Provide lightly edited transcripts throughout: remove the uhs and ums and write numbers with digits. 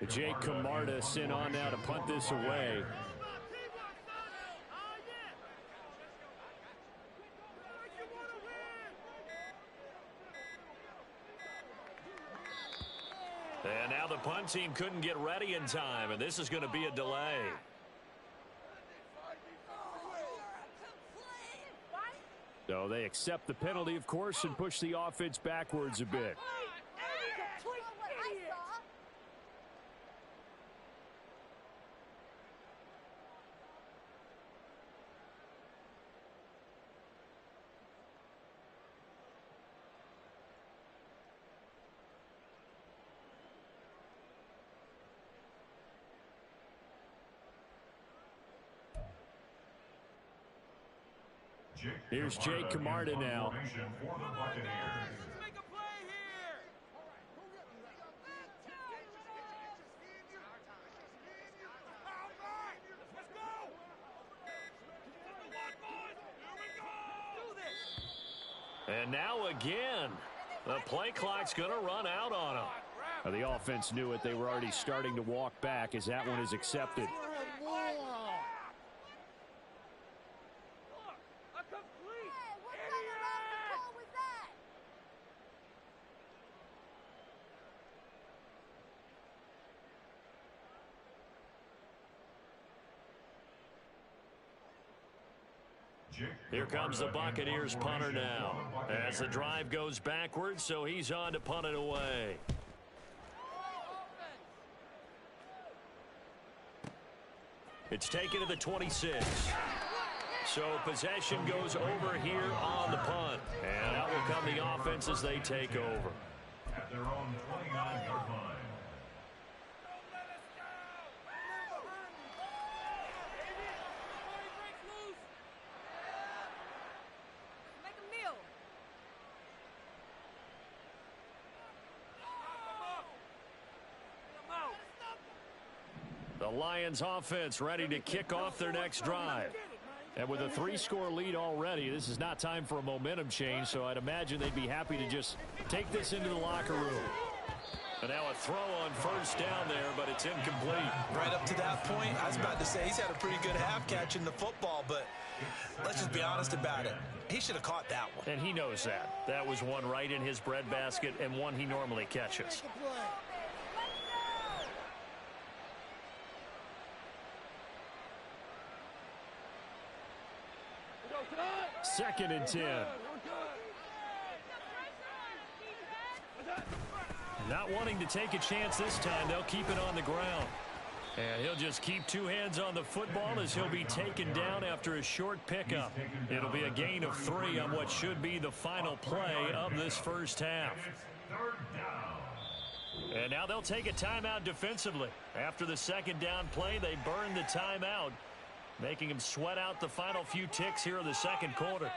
Jake Camarda sent on now to punt this away. And now the punt team couldn't get ready in time, and this is going to be a delay. So they accept the penalty, of course, and push the offense backwards a bit. Here's Jake Camarda now. And now again, the play clock's going to run out on them. Well, the offense knew it. They were already starting to walk back as that one is accepted. Here comes the Buccaneers punter now. As the drive goes backwards, so he's on to punt it away. It's taken to the 26. So possession goes over here on the punt. And out will come the offense as they take over. At their own 29-yard line. The Lions offense ready to kick off their next drive. And with a 3-score lead already, this is not time for a momentum change, so I'd imagine they'd be happy to just take this into the locker room. And now a throw on first down there, but it's incomplete. Right up to that point, I was about to say he's had a pretty good half catching the football, but let's just be honest about it. He should have caught that one. And he knows that. That was one right in his breadbasket and one he normally catches. Second and 10. Not wanting to take a chance this time, they'll keep it on the ground. And he'll just keep two hands on the football as he'll be taken down after a short pickup. It'll be a gain of 3 on what should be the final play of this first half. And now they'll take a timeout defensively. After the second down play, they burn the timeout, making him sweat out the final few ticks here in the second quarter.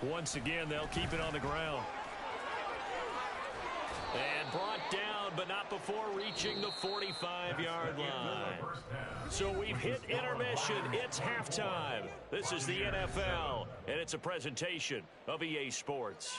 Once again, they'll keep it on the ground. And brought down, but not before reaching the 45-yard line. So we've hit intermission. It's halftime. This is the NFL, and it's a presentation of EA Sports.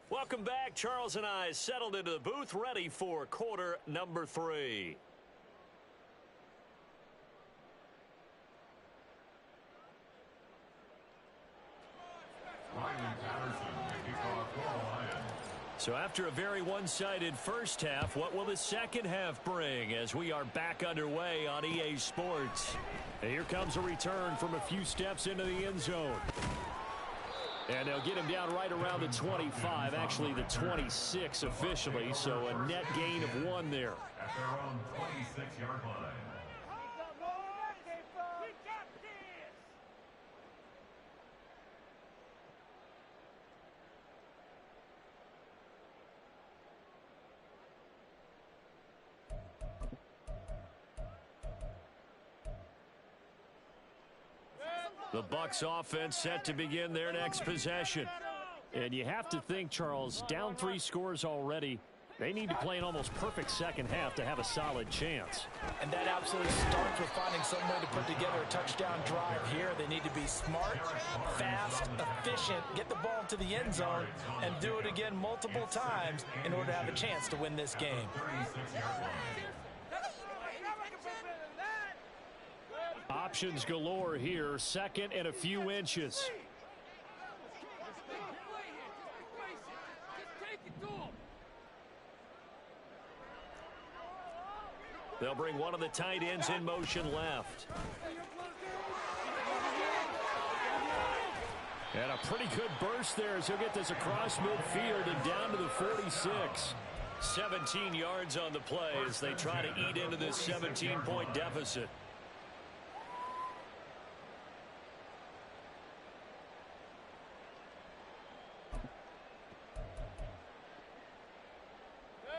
Welcome back. Charles and I settled into the booth, ready for quarter number 3. So after a very one-sided first half, what will the second half bring as we are back underway on EA Sports? And here comes a return from a few steps into the end zone. And they'll get him down right around the 25, actually the 26 officially, so a net gain of 1 there. At their own 26-yard line. The Bucs offense set to begin their next possession. And you have to think, Charles, down 3 scores already. They need to play an almost perfect second half to have a solid chance. And that absolutely starts with finding some way to put together a touchdown drive here. They need to be smart, fast, efficient, get the ball to the end zone, and do it again multiple times in order to have a chance to win this game. Options galore here. 2nd and a few inches. They'll bring one of the tight ends in motion left. And a pretty good burst there as he'll get this across midfield and down to the 46. 17 yards on the play as they try to eat into this 17-point deficit.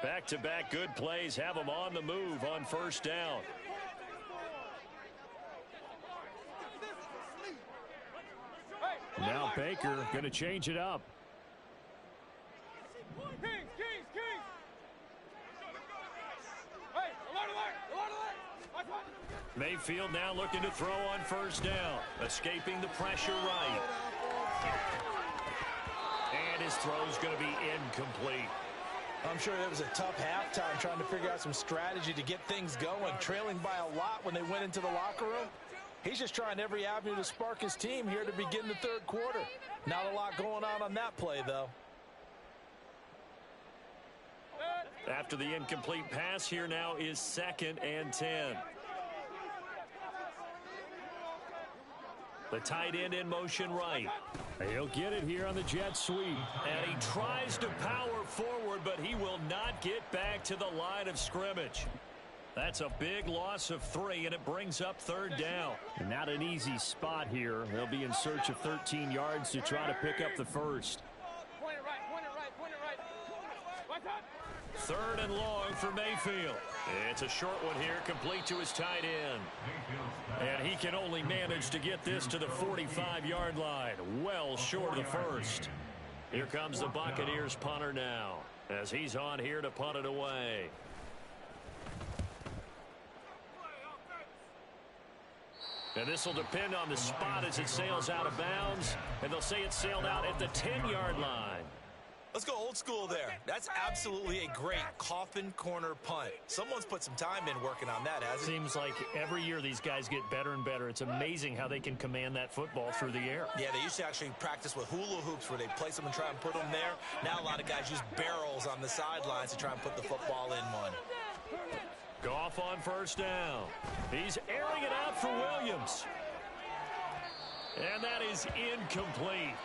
Back-to-back good plays have them on the move on first down. Now Baker going to change it up. Mayfield now looking to throw on first down, escaping the pressure right. And his throw's going to be incomplete. I'm sure it was a tough halftime trying to figure out some strategy to get things going, trailing by a lot when they went into the locker room. He's just trying every avenue to spark his team here to begin the 3rd quarter. Not a lot going on that play, though. After the incomplete pass, here now is 2nd and 10. The tight end in motion right. He'll get it here on the jet sweep. And he tries to power forward, but he will not get back to the line of scrimmage. That's a big loss of 3, and it brings up 3rd down. And not an easy spot here. They'll be in search of 13 yards to try to pick up the first. 3rd and long for Mayfield. It's a short one here, complete to his tight end. And he can only manage to get this to the 45-yard line, well short of the first. Here comes the Buccaneers punter now, as he's on here to punt it away. And this will depend on the spot as it sails out of bounds. And they'll say it sailed out at the 10-yard line. Let's go old school there. That's absolutely a great coffin corner punt. Someone's put some time in working on that, hasn't it? Seems like every year these guys get better and better. It's amazing how they can command that football through the air. Yeah, they used to actually practice with hula hoops where they place them and try and put them there. Now a lot of guys use barrels on the sidelines to try and put the football in one. Goff on first down. He's airing it out for Williams. And that is incomplete.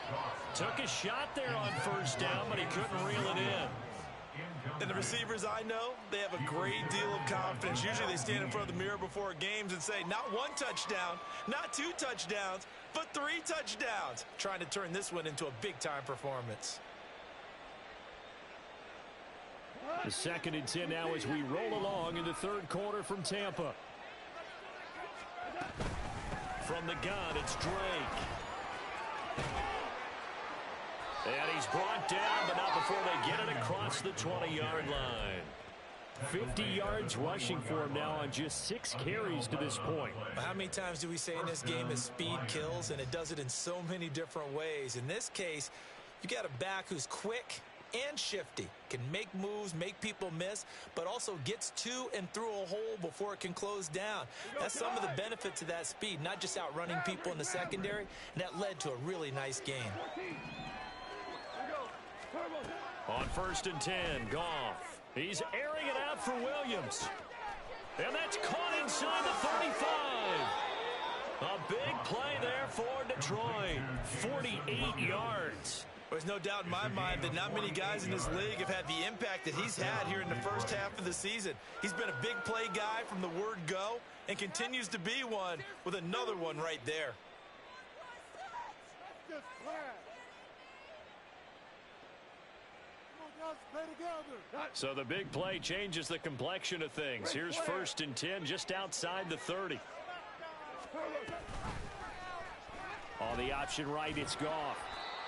Took a shot there on first down, but he couldn't reel it in. And the receivers I know, they have a great deal of confidence. Usually they stand in front of the mirror before games and say, not 1 touchdown, not 2 touchdowns, but 3 touchdowns. Trying to turn this one into a big-time performance. The 2nd and 10 now as we roll along in the 3rd quarter from Tampa. From the gun, it's Drake. And he's brought down, but not before they get it across the 20-yard line. 50 yards rushing for him now on just 6 carries to this point. How many times do we say in this game that speed kills, and it does it in so many different ways? In this case, you got a back who's quick and shifty, can make moves, make people miss, but also gets to and through a hole before it can close down. That's some of the benefits of that speed, not just outrunning people in the secondary, and that led to a really nice game. On 1st and 10, Goff. He's airing it out for Williams. And that's caught inside the 35. A big play there for Detroit. 48 yards. There's no doubt in my mind that not many guys in this league have had the impact that he's had here in the first half of the season. He's been a big play guy from the word go and continues to be one with another one right there. So the big play changes the complexion of things. Here's 1st and 10 just outside the 30. On the option right, it's Goff.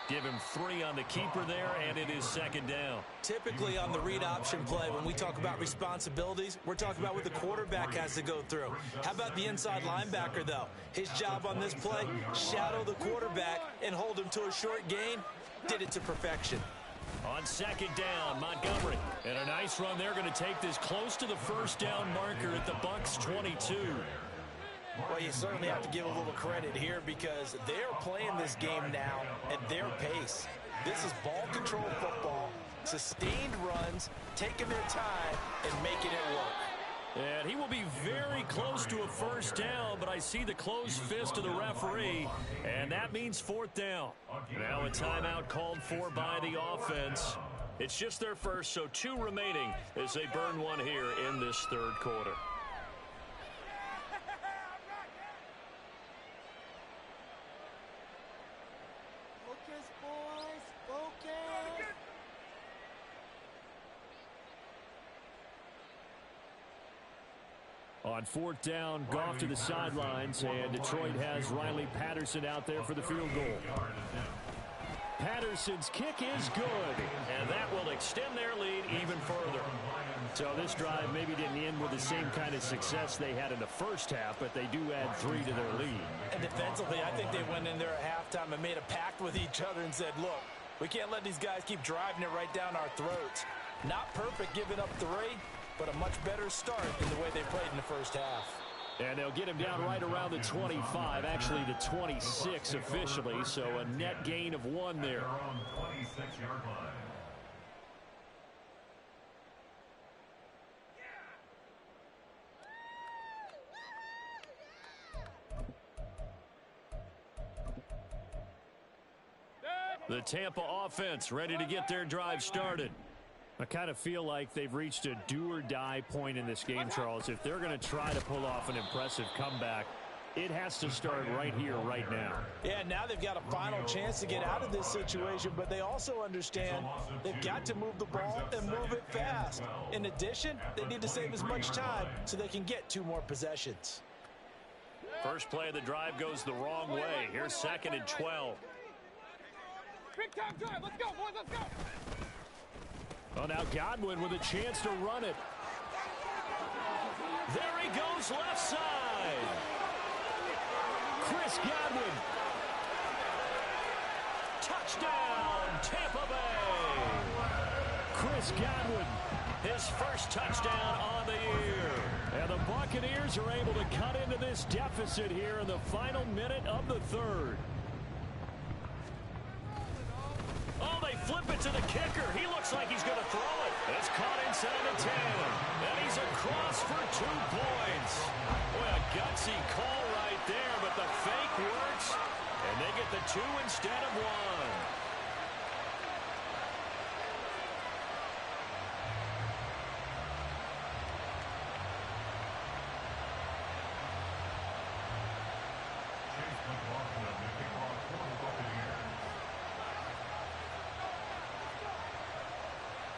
Give him 3 on the keeper there, and it is second down. Typically on the read option play, when we talk about responsibilities, we're talking about what the quarterback has to go through. How about the inside linebacker, though? His job on this play, shadow the quarterback and hold him to a short gain. Did it to perfection. On second down, Montgomery. And a nice run there, going to take this close to the first down marker at the Bucs 22. Well, you certainly have to give a little credit here because they're playing this game now at their pace. This is ball control football, sustained runs, taking their time, and making it work. And he will be very close to a first down, but I see the closed fist of the referee, and that means fourth down. Now a timeout called for by the offense. It's just their first, so 2 remaining as they burn one here in this third quarter. On fourth down, Goff to the sidelines, and Detroit has Riley Patterson out there for the field goal. Patterson's kick is good, and that will extend their lead even further. So this drive maybe didn't end with the same kind of success they had in the first half, but they do add 3 to their lead. And defensively, I think they went in there at halftime and made a pact with each other and said, look, we can't let these guys keep driving it right down our throats. Not perfect giving up 3. But a much better start than the way they played in the first half. And they'll get him down right around the 25, actually the 26 officially, so a net gain of 1 there. The Tampa offense ready to get their drive started. I kind of feel like they've reached a do-or-die point in this game, Charles. If they're going to try to pull off an impressive comeback, it has to start right here, right now. Yeah, now they've got a final chance to get out of this situation, but they also understand they've got to move the ball and move it fast. In addition, they need to save as much time so they can get 2 more possessions. First play of the drive goes the wrong way. Here's second and 12. Big time drive. Let's go, boys. Let's go. Oh, now Godwin with a chance to run it. There he goes left side. Chris Godwin. Touchdown, Tampa Bay. Chris Godwin. His first touchdown on the year. And the Buccaneers are able to cut into this deficit here in the final minute of the third. Oh, they flip it to the kicker. He looks like he's going to throw it. It's caught inside the 10. And he's across for 2 points. Boy, a gutsy call right there, but the fake works. And they get the 2 instead of 1.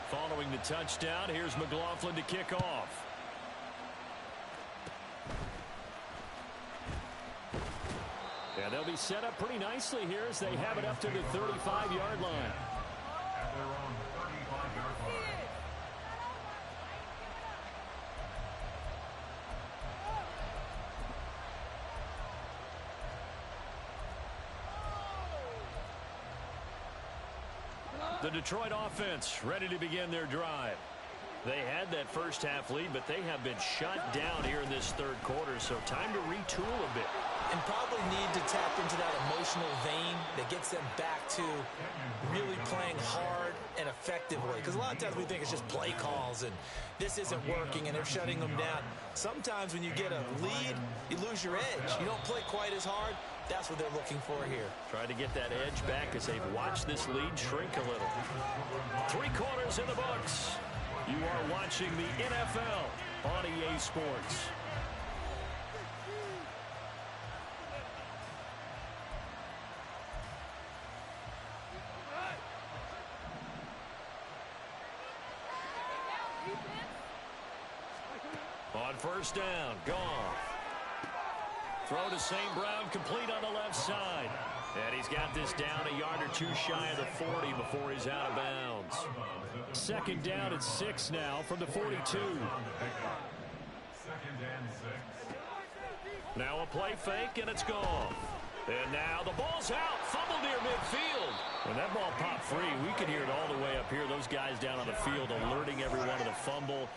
Following the touchdown, here's McLaughlin to kick off. And they'll be set up pretty nicely here as they have it up to the 35-yard line. At their own 35-yard line. The Detroit offense ready to begin their drive. They had that first half lead, but they have been shut down here in this third quarter, so time to retool a bit. And probably need to tap into that emotional vein that gets them back to really playing hard and effectively. Because a lot of times we think it's just play calls and this isn't working and they're shutting them down. Sometimes when you get a lead, you lose your edge. You don't play quite as hard. That's what they're looking for here. Try to get that edge back as they've watched this lead shrink a little. 3 quarters in the books. You are watching the NFL on EA Sports. On first down, Goff. Throw to St. Brown, complete on the left side. And he's got this down a yard or two shy of the 40 before he's out of bounds. Second down at 6 now from the 42. Second and 6. Now a play fake, and it's gone. And now the ball's out. Fumble near midfield. When that ball popped free, we could hear it all the way up here. Those guys down on the field alerting everyone of the fumble.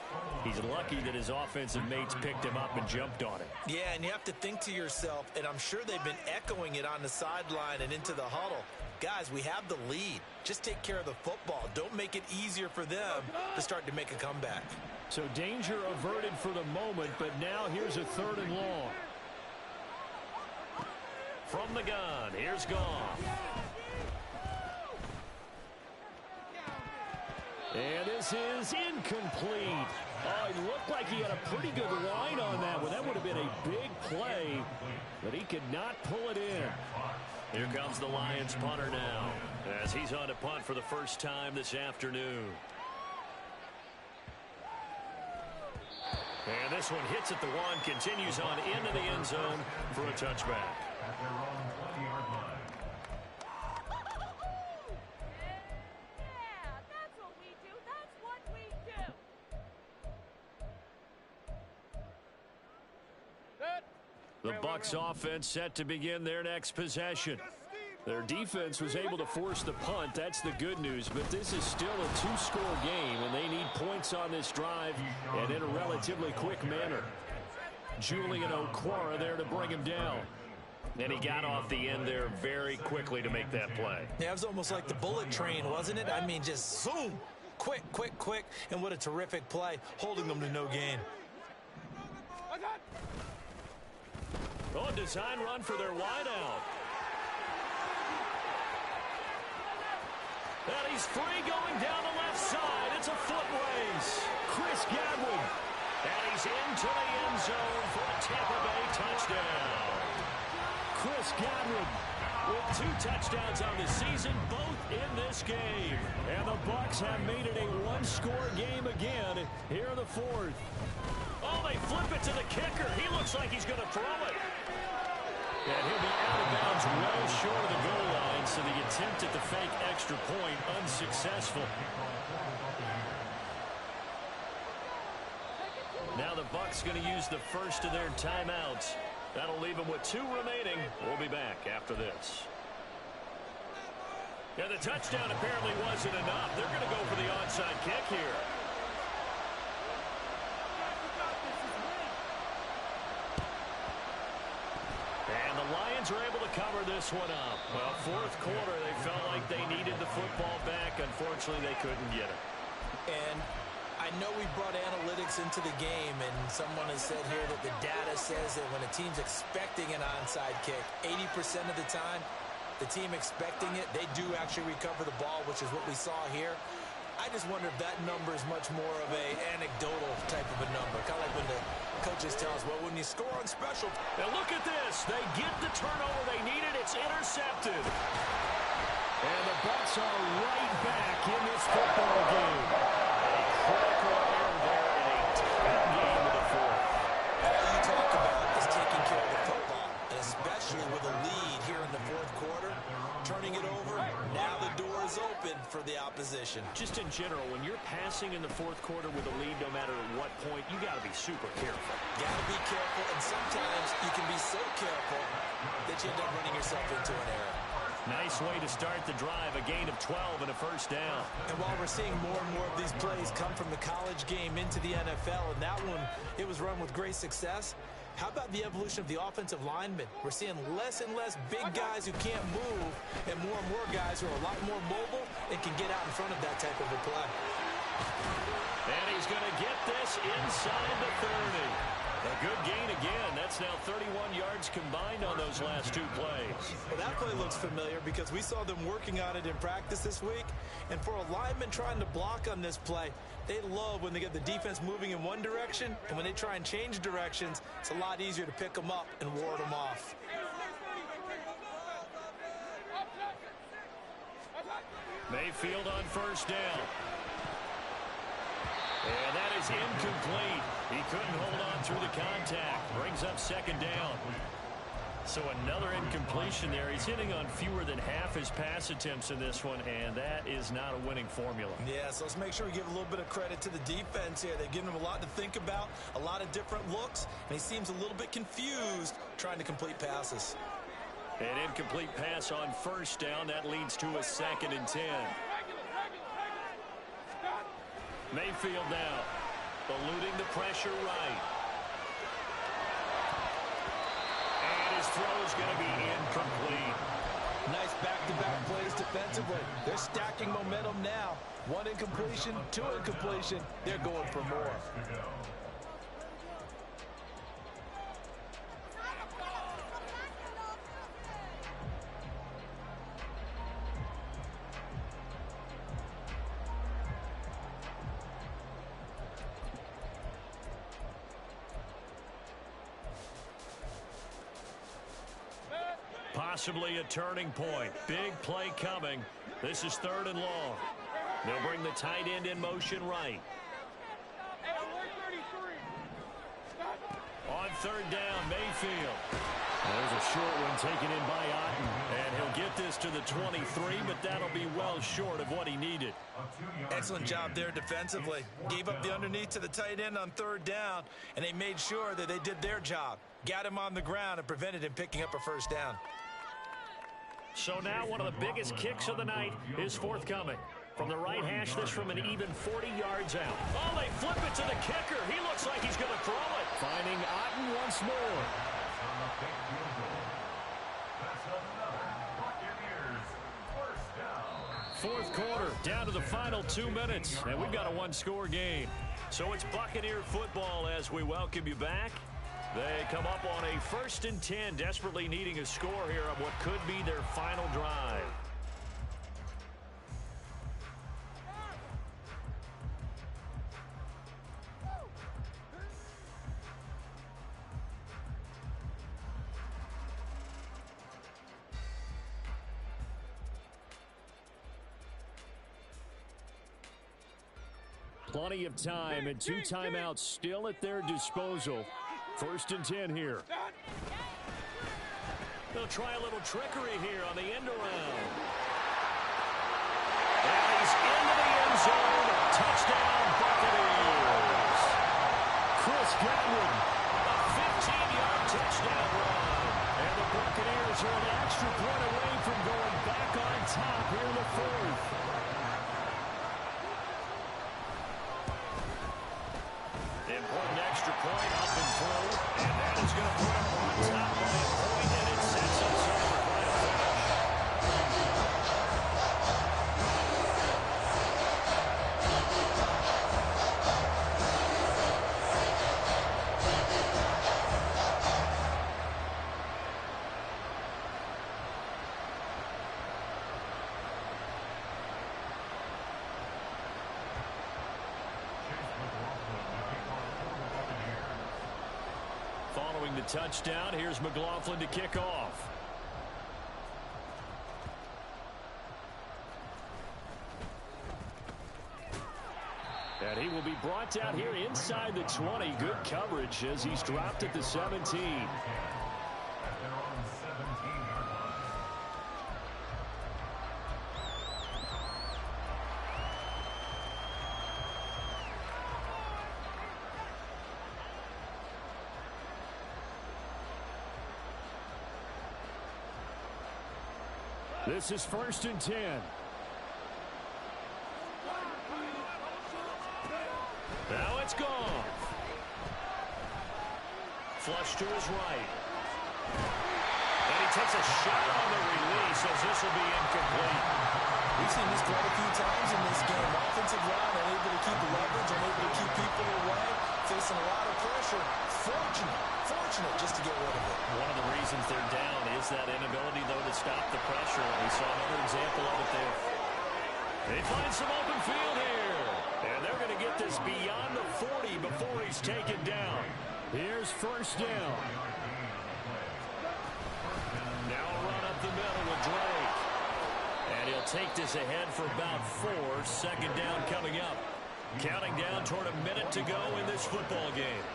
He's lucky that his offensive mates picked him up and jumped on it. Yeah, and you have to think to yourself, and I'm sure they've been echoing it on the sideline and into the huddle. Guys, we have the lead. Just take care of the football. Don't make it easier for them to start to make a comeback. So danger averted for the moment, but now here's a 3rd and long. From the gun, here's Goff. And this is incomplete. Oh, he looked like he had a pretty good line on that one. That would have been a big play, but he could not pull it in. Here comes the Lions punter now, as he's on to punt for the first time this afternoon. And this one hits at the 1, continues on into the end zone for a touchback. At their own 20-yard line. Yeah, that's what we do. That's what we do. The Bucs offense set to begin their next possession. Their defense was able to force the punt. That's the good news. But this is still a 2-score game, and they need points on this drive and in a relatively quick manner. Julian Okwara there to bring him down. And he got off the end there very quickly to make that play. Yeah, it was almost like the bullet train, wasn't it? I mean, just zoom. Quick, quick, quick. And what a terrific play, holding them to no gain. Oh, design run for their wideout. And he's free going down the left side. It's a foot race. Chris Godwin. And he's into the end zone for a Tampa Bay touchdown. Chris Godwin With 2 touchdowns on the season, both in this game. And the Bucs have made it a 1-score game again here in the 4th. Oh, they flip it to the kicker. He looks like he's going to throw it. And he'll be out of bounds well short of the goal line, so the attempt at the fake extra point unsuccessful. Now the Bucs going to use the first of their timeouts. That'll leave them with 2 remaining. We'll be back after this. Yeah, the touchdown apparently wasn't enough. They're going to go for the onside kick here. And the Lions are able to cover this one up. Well, 4th quarter, they felt like they needed the football back. Unfortunately, they couldn't get it. And I know we brought analytics into the game, and someone has said here that the data says that when a team's expecting an onside kick, 80% of the time, the team expecting it, they do actually recover the ball, which is what we saw here. I just wonder if that number is much more of a anecdotal type of a number. Kind of like when the coaches tell us, well, when you score on special. Now look at this. They get the turnover they needed. It's intercepted. And the Bucs are right back in this football game. Critical error there in a tight game of the 4th. All you talk about is taking care of the football, and especially with a lead here in the 4th quarter, turning it over. Now the door is open for the opposition. Just in general, when you're passing in the 4th quarter with a lead, no matter at what point, you got to be super careful. Got to be careful, and sometimes you can be so careful that you end up running yourself into an error. Nice way to start the drive, a gain of 12 and a first down. And while we're seeing more and more of these plays come from the college game into the NFL, and that one, it was run with great success, how about the evolution of the offensive linemen? We're seeing less and less big guys who can't move, and more guys who are a lot more mobile and can get out in front of that type of a play. And he's going to get this inside the 30. A good gain again. That's now 31 yards combined on those last 2 plays. Well, that play looks familiar because we saw them working on it in practice this week. And for a lineman trying to block on this play, they love when they get the defense moving in one direction. And when they try and change directions, it's a lot easier to pick them up and ward them off. Mayfield on first down. And that is incomplete. He couldn't hold on through the contact. Brings up second down. So another incompletion there. He's hitting on fewer than half his pass attempts in this one, and that is not a winning formula. Yeah, so let's make sure we give a little bit of credit to the defense here. They've given him a lot to think about, a lot of different looks, and he seems a little bit confused trying to complete passes. An incomplete pass on first down. That leads to a 2nd and 10. Mayfield now, eluding the pressure right. And his throw is going to be incomplete. Nice back-to-back plays defensively. They're stacking momentum now. 1 incompletion, 2 incompletion. They're going for more. Possibly a turning point. Big play coming. This is 3rd and long. They'll bring the tight end in motion right. On 3rd down, Mayfield. There's a short one taken in by Otten. And he'll get this to the 23, but that'll be well short of what he needed. Excellent job there defensively. Gave up the underneath to the tight end on 3rd down, and they made sure that they did their job. Got him on the ground and prevented him picking up a 1st down. So now one of the biggest kicks of the night is forthcoming. From the right hash, this from an even 40 yards out. Oh, they flip it to the kicker. He looks like he's going to throw it. Finding Otten once more. 4th quarter, down to the final 2 minutes, and we've got a 1-score game. So it's Buccaneer football as we welcome you back. They come up on a 1st and 10, desperately needing a score here on what could be their final drive. Plenty of time and 2 timeouts still at their disposal. 1st and 10 here. They'll try a little trickery here on the end around. And he's into the end zone. Touchdown, Buccaneers. Chris Godwin. A 15-yard touchdown run. And the Buccaneers are an extra point away from going back on top here in the 4th. Important extra point up and through. And that is going to put him on top by a point, and it sets us up for quite a finish. Following the touchdown, here's McLaughlin to kick off. And he will be brought down here inside the 20. Good coverage as he's dropped at the 17. This is 1st and 10. Now it's gone. Flush to his right. And he takes a shot on the release as this will be incomplete. We've seen this quite a few times in this game. Offensive line unable to keep the leverage, unable to keep people away, facing a lot of pressure. Fortunate just to get rid of it. One of the reasons they're down is that inability, though, to stop the pressure. We saw another example of it there. They find some open field here. And they're going to get this beyond the 40 before he's taken down. Here's 1st down. Now a run up the middle with Drake. And he'll take this ahead for about 4. 2nd down coming up. Counting down toward a minute to go in this football game.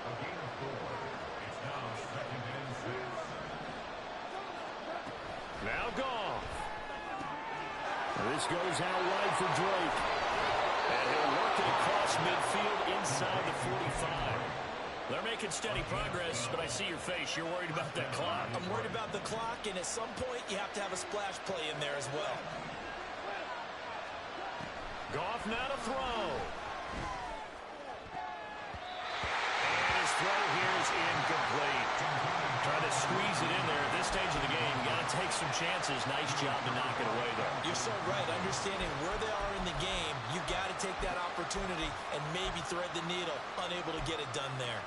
Now Goff. This goes out wide for Drake. And he'll work it across midfield inside the 45. They're making steady progress, but I see your face. You're worried about that clock. I'm worried about the clock, and at some point, you have to have a splash play in there as well. Goff now to throw. And his throw here is incomplete. Trying to squeeze it in there at this stage of the game. Got to take some chances. Nice job to knock it away there. You're so right. Understanding where they are in the game, you got to take that opportunity and maybe thread the needle. Unable to get it done there.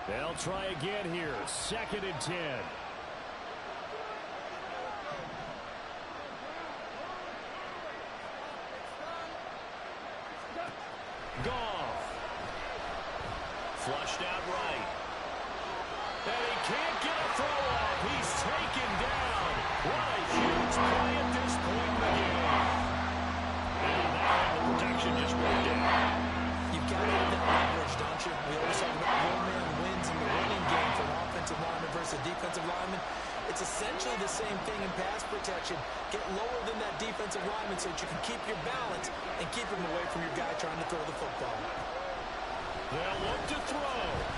They'll try again here. 2nd and 10. Goff. Flushed out right. And he can't get a throw off. He's taken down. What a huge play at this point in the game. And now the protection just went down. You've got to have that leverage, don't you? We always talk about one-man wins in the running game for an offensive lineman versus a defensive lineman. It's essentially the same thing in pass protection. Get lower than that defensive lineman so that you can keep your balance and keep him away from your guy trying to throw the football. They'll look to throw.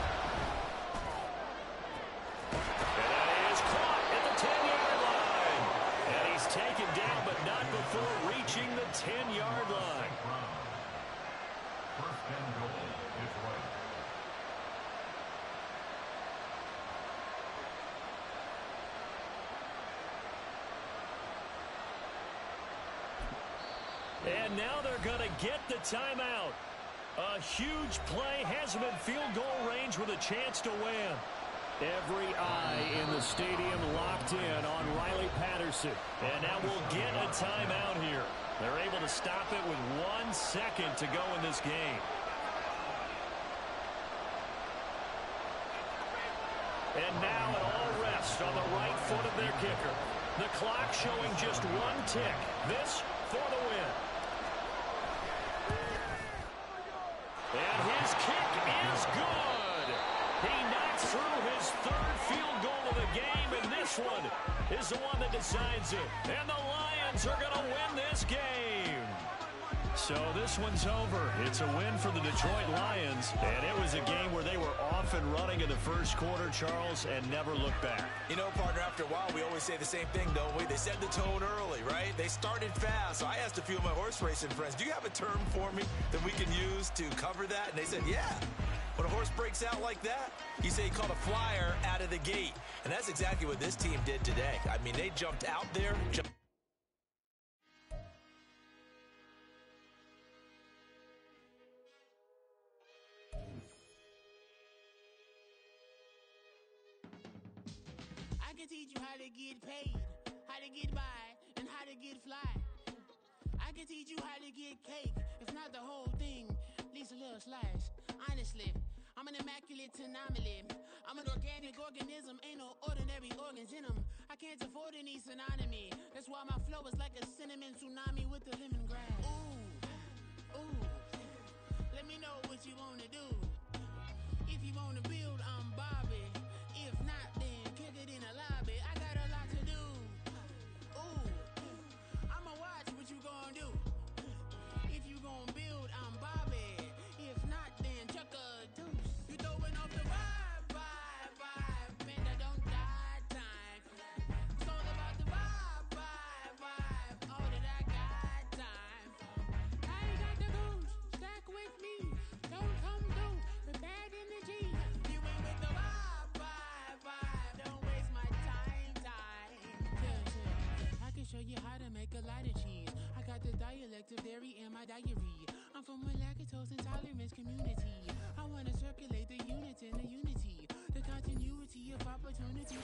And that is caught at the 10-yard line. And he's taken down, but not before reaching the 10-yard line. First and goal is right. And now they're going to get the timeout. A huge play has him in field goal range with a chance to win. Every eye in the stadium locked in on Riley Patterson. And now we'll get a timeout here. They're able to stop it with 1 second to go in this game. And now it all rests on the right foot of their kicker. The clock showing just 1 tick. This for the win. And his kick is good. He knocks through his 3rd field goal of the game, and this one is the one that decides it. And the Lions are going to win this game. So this one's over. It's a win for the Detroit Lions, and it was a game where they were off and running in the first quarter, Charles, and never looked back. You know, partner, after a while, we always say the same thing, don't we? They set the tone early, right? They started fast. So I asked a few of my horse racing friends, do you have a term for me that we can use to cover that? And they said, yeah. When a horse breaks out like that, you say he caught a flyer out of the gate. And that's exactly what this team did today. I mean, they jumped out there. I can teach you how to get paid, how to get by, and how to get fly. I can teach you how to get cake, if not the whole thing, at least a little slice. Honestly, I'm an immaculate anomaly. I'm an organic organism, ain't no ordinary organs in them. I can't afford any synonymy. That's why my flow is like a cinnamon tsunami with the lemongrass. Ooh, ooh, let me know what you wanna do. If you wanna build, I'm Bobby. If not, then kick it in the lobby. I got a lot to do. Ooh, I'ma watch what you gon' do. If you gon' build, I'm Bobby. If not, then chuck a deuce. You throwing off the vibe, man, I don't die time. It's all about the vibe, all that I got time. I ain't got the goose, stack with me. Don't come through with bad energy. You ain't with the vibe, don't waste my time. Yeah. I can show you how to make a lot of cheese. I got the dialect of dairy in my diary. I'm from a lactose intolerance community. I wanna circulate the units and the unity, the continuity of opportunity.